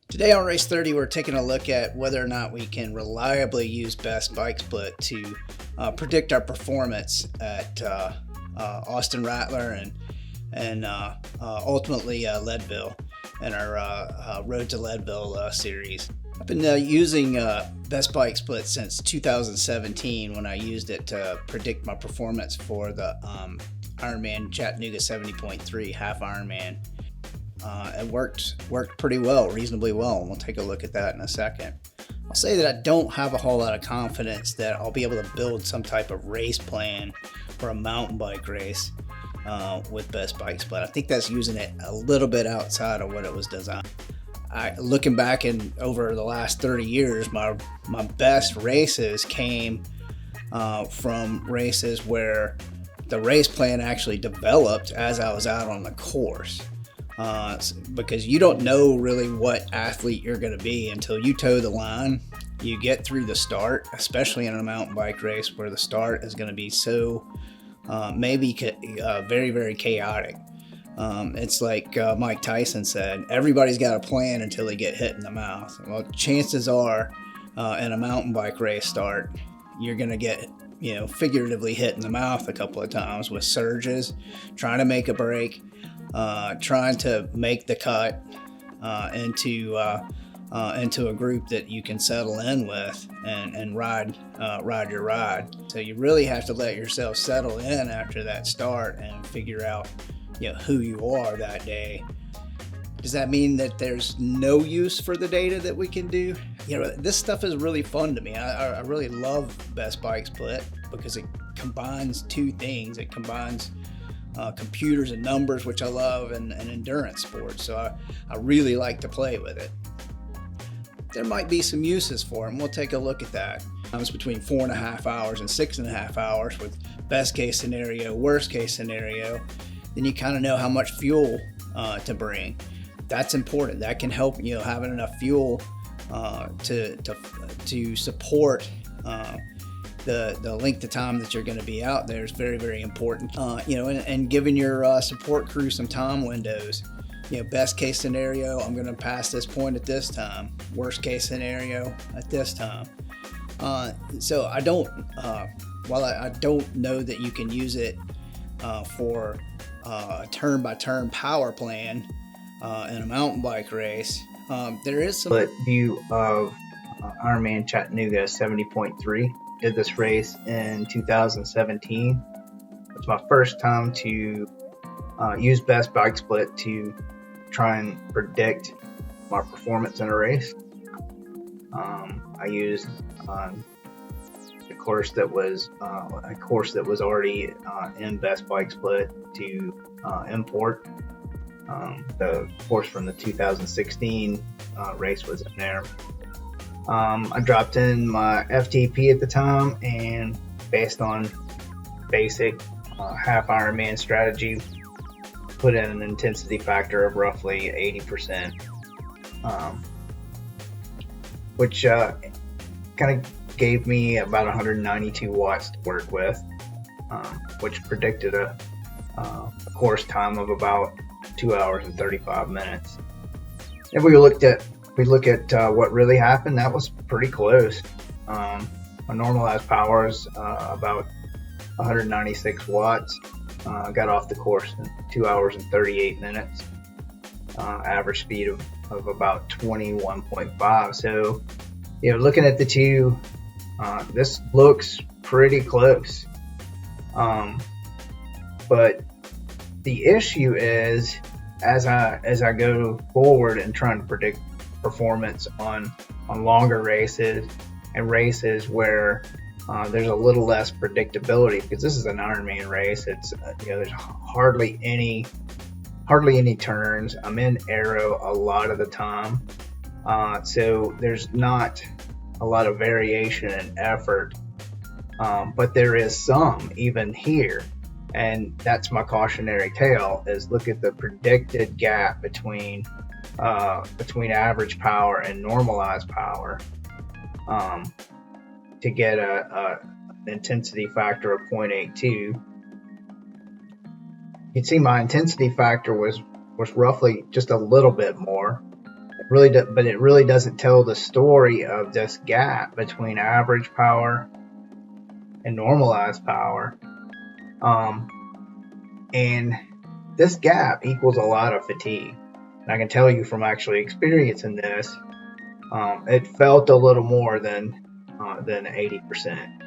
Today on Race 30, we're taking a look at whether or not we can reliably use best bike split to predict our performance at Austin Rattler and ultimately Leadville in our Road to Leadville series. I've been using best bike split since 2017 when I used it to predict my performance for the Ironman Chattanooga 70.3 half Ironman. It worked pretty well, reasonably well, and we'll take a look at that in a second. I'll say that I don't have a whole lot of confidence that I'll be able to build some type of race plan for a mountain bike race with best bike split. I think that's using it a little bit outside of what it was designed. Looking back over the last 30 years, my best races came from races where the race plan actually developed as I was out on the course. Because you don't know really what athlete you're going to be until you toe the line. You get through the start, especially in a mountain bike race where the start is going to be so very, very chaotic. It's like Mike Tyson said, everybody's got a plan until they get hit in the mouth. Well, chances are in a mountain bike race start, you're going to get figuratively hit in the mouth a couple of times with surges, trying to make a break. Trying to make the cut into a group that you can settle in with and ride your ride. So you really have to let yourself settle in after that start and figure out who you are that day. Does that mean that there's no use for the data that we can do? This stuff is really fun to me. I really love best bike split because it combines two things. It combines computers and numbers, which I love, and endurance sports. So I really like to play with it. There might be some uses for it, and we'll take a look at that. It's between 4.5 hours and 6.5 hours with best case scenario, worst case scenario. Then you kind of know how much fuel to bring. That's important. That can help having enough fuel to support the length of time that you're going to be out there is very, very important. And giving your support crew some time windows. Best case scenario, I'm going to pass this point at this time. Worst case scenario, at this time. So I don't, while I don't know that you can use it for a turn-by-turn power plan in a mountain bike race, there is some view of Ironman Chattanooga 70.3. Did this race in 2017. It's my first time to use best bike split to try and predict my performance in a race. I used a course that was already in best bike split to import. The course from the 2016 race was in there. I dropped in my FTP at the time, and based on basic half Ironman strategy, put in an intensity factor of roughly 80%, which kind of gave me about 192 watts to work with, which predicted a course time of about 2 hours and 35 minutes. If we look at what really happened, that was pretty close. My normalized power is about 196 watts. Got off the course in 2 hours and 38 minutes. Average speed of about 21.5. So, looking at the two, this looks pretty close. But the issue is, as I go forward and trying to predict performance on longer races and races where there's a little less predictability, because this is an Ironman race. It's there's hardly any turns. I'm in aero a lot of the time, so there's not a lot of variation in effort, but there is some even here. And that's my cautionary tale, is look at the predicted gap between average power and normalized power to get an intensity factor of 0.82. You'd see my intensity factor was roughly just a little bit more but it really doesn't tell the story of this gap between average power and normalized power. And this gap equals a lot of fatigue. And I can tell you from actually experiencing this, it felt a little more than 80%.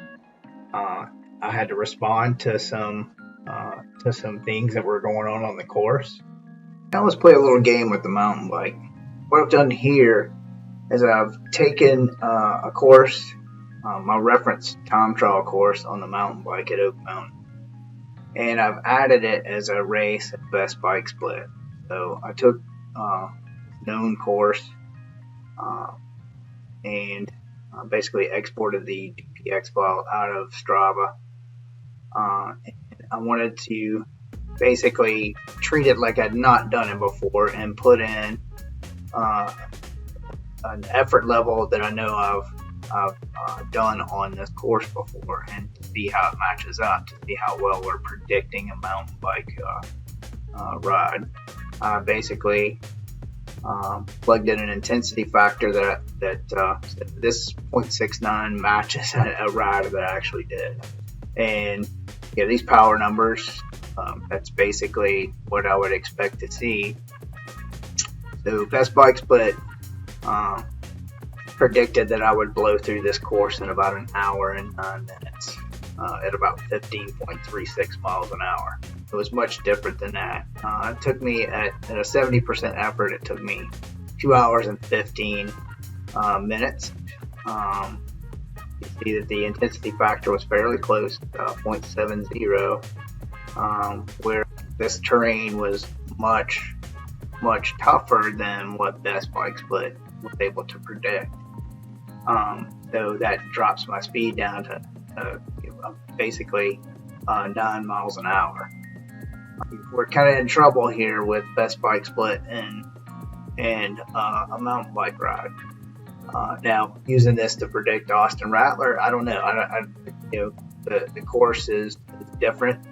I had to respond to some things that were going on the course. Now let's play a little game with the mountain bike. What I've done here is I've taken a course, my reference time trial course on the mountain bike at Oak Mountain, and I've added it as a race at Best Bike Split. So I took known course and basically exported the DPX file out of Strava. And I wanted to basically treat it like I'd not done it before and put in an effort level that I know I've done on this course before, and see how it matches up, to see how well we're predicting a mountain bike ride. I basically plugged in an intensity factor that this 0.69 matches a ride that I actually did, and these power numbers, that's basically what I would expect to see. So Best Bike Split predicted that I would blow through this course in about an hour and 9 minutes at about 15.36 miles an hour. It was much different than that. It took me at a 70% effort, it took me 2 hours and 15 minutes. You see that the intensity factor was fairly close, 0.70, where this terrain was much tougher than what Best Bike Split was able to predict. So that drops my speed down to basically 9 miles an hour. We're kind of in trouble here with Best Bike Split and a mountain bike ride. Now, using this to predict Austin Rattler, I don't know. The course is different.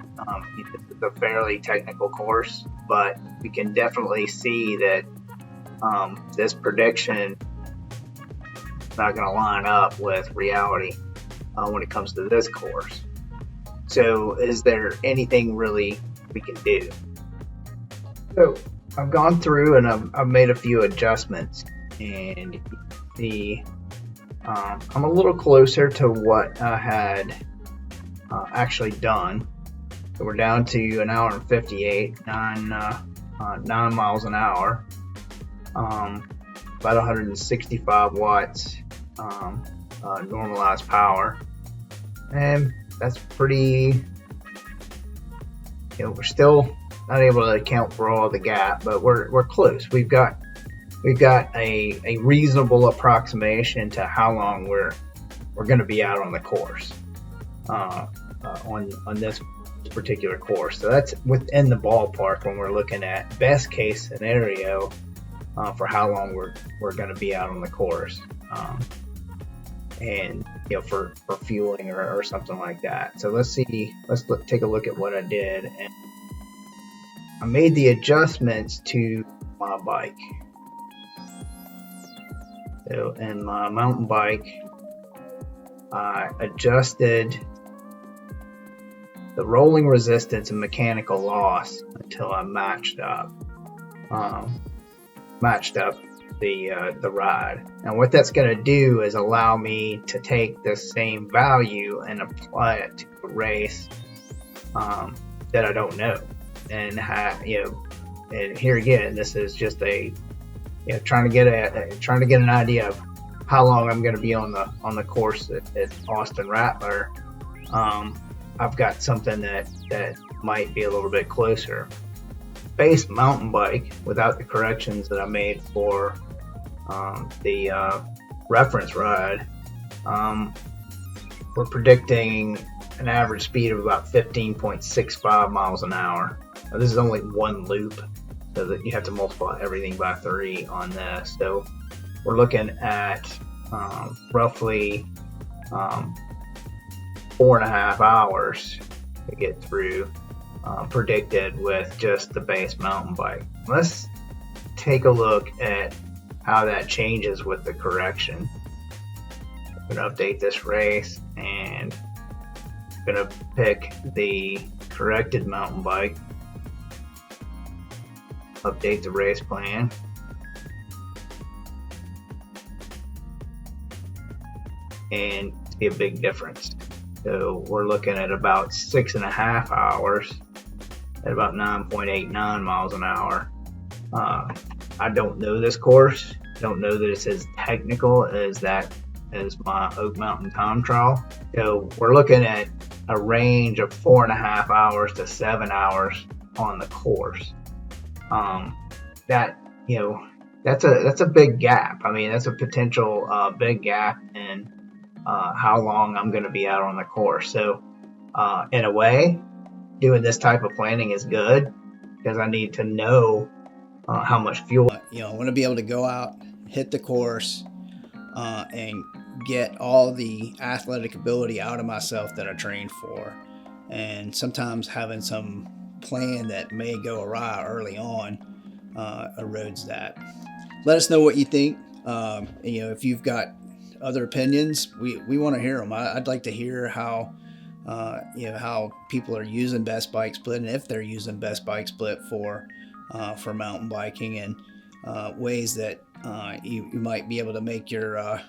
It's a fairly technical course, but we can definitely see that this prediction is not going to line up with reality when it comes to this course. So, is there anything really we can do? So, I've gone through and I've made a few adjustments, and I'm a little closer to what I had actually done. So we're down to an hour and 58, 9 miles an hour, about 165 watts normalized power, and that's pretty. We're still not able to account for all the gap, but we're close. We've got a reasonable approximation to how long we're going to be out on the course on this particular course. So that's within the ballpark when we're looking at best case scenario for how long we're going to be out on the course, and for fueling or something like that. So let's take a look at what I did, and I made the adjustments to my bike. So in my mountain bike, I adjusted the rolling resistance and mechanical loss until I matched up the ride. And what that's going to do is allow me to take this same value and apply it to a race that I don't know. And and here again, this is just trying to get an idea of how long I'm going to be on the course at Austin Rattler. I've got something that might be a little bit closer. Base mountain bike, without the corrections that I made for the reference ride, we're predicting an average speed of about 15.65 miles an hour. Now, this is only one loop, so that you have to multiply everything by 3 on this. So we're looking at roughly 4.5 hours to get through, predicted with just the base mountain bike. Let's take a look at how that changes with the correction. I'm going to update this race, and I'm going to pick the corrected mountain bike, update the race plan, and see a big difference. So we're looking at about 6.5 hours at about 9.89 miles an hour. I don't know this course. I don't know that it's as technical as my Oak Mountain time trial. So we're looking at a range of 4.5 hours to 7 hours on the course. That's a big gap. I mean, that's a potential big gap in how long I'm going to be out on the course. So in a way, doing this type of planning is good because I need to know how much fuel. I want to be able to go out, hit the course, and get all the athletic ability out of myself that I trained for. And sometimes having some plan that may go awry early on erodes that. Let us know what you think. If you've got other opinions, we want to hear them. I'd like to hear how people are using Best Bike Split, and if they're using Best Bike Split for mountain biking, and ways that you might be able to make your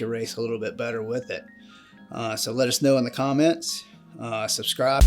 race a little bit better with it. So let us know in the comments. Subscribe.